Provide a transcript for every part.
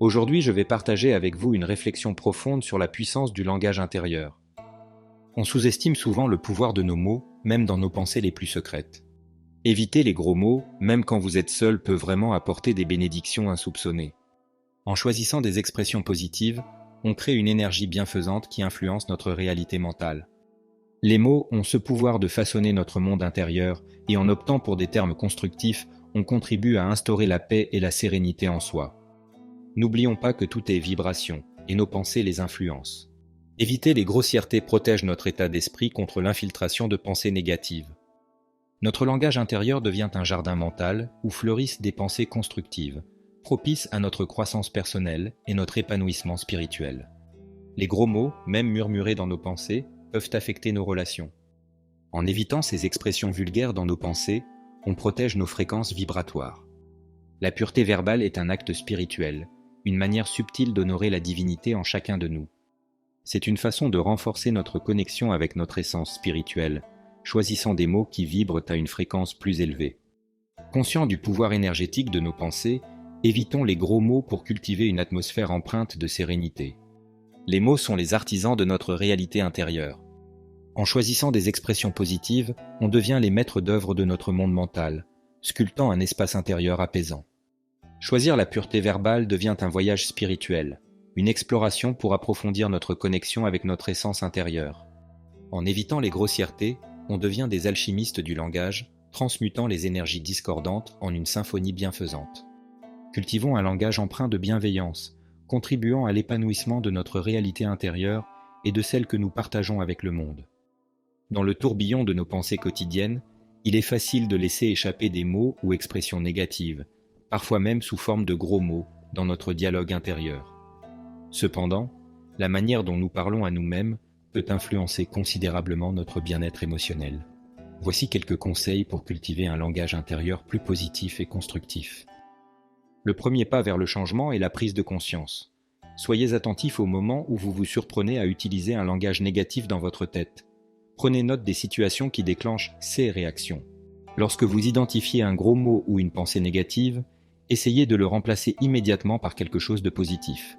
Aujourd'hui, je vais partager avec vous une réflexion profonde sur la puissance du langage intérieur. On sous-estime souvent le pouvoir de nos mots, même dans nos pensées les plus secrètes. Éviter les gros mots, même quand vous êtes seul, peut vraiment apporter des bénédictions insoupçonnées. En choisissant des expressions positives, on crée une énergie bienfaisante qui influence notre réalité mentale. Les mots ont ce pouvoir de façonner notre monde intérieur, et en optant pour des termes constructifs, on contribue à instaurer la paix et la sérénité en soi. N'oublions pas que tout est vibration, et nos pensées les influencent. Éviter les grossièretés protège notre état d'esprit contre l'infiltration de pensées négatives. Notre langage intérieur devient un jardin mental où fleurissent des pensées constructives, propices à notre croissance personnelle et notre épanouissement spirituel. Les gros mots, même murmurés dans nos pensées, peuvent affecter nos relations. En évitant ces expressions vulgaires dans nos pensées, on protège nos fréquences vibratoires. La pureté verbale est un acte spirituel, une manière subtile d'honorer la divinité en chacun de nous. C'est une façon de renforcer notre connexion avec notre essence spirituelle, choisissant des mots qui vibrent à une fréquence plus élevée. Conscients du pouvoir énergétique de nos pensées, évitons les gros mots pour cultiver une atmosphère empreinte de sérénité. Les mots sont les artisans de notre réalité intérieure. En choisissant des expressions positives, on devient les maîtres d'œuvre de notre monde mental, sculptant un espace intérieur apaisant. Choisir la pureté verbale devient un voyage spirituel, une exploration pour approfondir notre connexion avec notre essence intérieure. En évitant les grossièretés, on devient des alchimistes du langage, transmutant les énergies discordantes en une symphonie bienfaisante. Cultivons un langage empreint de bienveillance, contribuant à l'épanouissement de notre réalité intérieure et de celle que nous partageons avec le monde. Dans le tourbillon de nos pensées quotidiennes, il est facile de laisser échapper des mots ou expressions négatives, parfois même sous forme de gros mots, dans notre dialogue intérieur. Cependant, la manière dont nous parlons à nous-mêmes peut influencer considérablement notre bien-être émotionnel. Voici quelques conseils pour cultiver un langage intérieur plus positif et constructif. Le premier pas vers le changement est la prise de conscience. Soyez attentif au moment où vous vous surprenez à utiliser un langage négatif dans votre tête. Prenez note des situations qui déclenchent ces réactions. Lorsque vous identifiez un gros mot ou une pensée négative, essayez de le remplacer immédiatement par quelque chose de positif.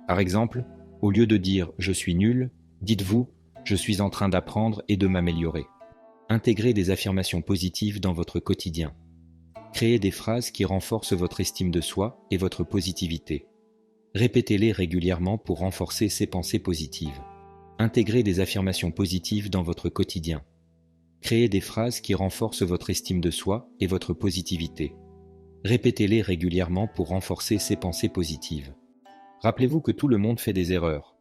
Par exemple, au lieu de dire « je suis nul », dites-vous « je suis en train d'apprendre et de m'améliorer ». Intégrez des affirmations positives dans votre quotidien. Créez des phrases qui renforcent votre estime de soi et votre positivité. Répétez-les régulièrement pour renforcer ces pensées positives. Intégrez des affirmations positives dans votre quotidien. Créez des phrases qui renforcent votre estime de soi et votre positivité. Répétez-les régulièrement pour renforcer ces pensées positives. Rappelez-vous que tout le monde fait des erreurs.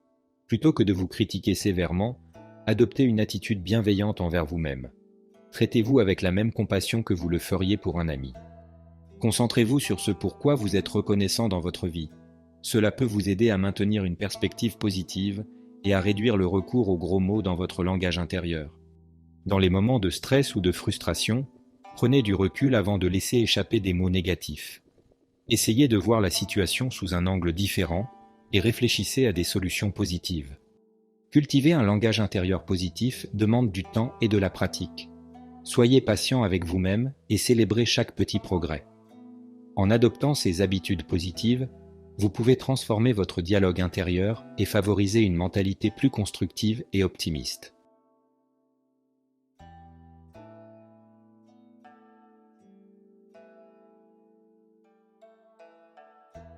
Plutôt que de vous critiquer sévèrement, adoptez une attitude bienveillante envers vous-même. Traitez-vous avec la même compassion que vous le feriez pour un ami. Concentrez-vous sur ce pourquoi vous êtes reconnaissant dans votre vie. Cela peut vous aider à maintenir une perspective positive et à réduire le recours aux gros mots dans votre langage intérieur. Dans les moments de stress ou de frustration, prenez du recul avant de laisser échapper des mots négatifs. Essayez de voir la situation sous un angle différent et réfléchissez à des solutions positives. Cultiver un langage intérieur positif demande du temps et de la pratique. Soyez patient avec vous-même et célébrez chaque petit progrès. En adoptant ces habitudes positives, vous pouvez transformer votre dialogue intérieur et favoriser une mentalité plus constructive et optimiste.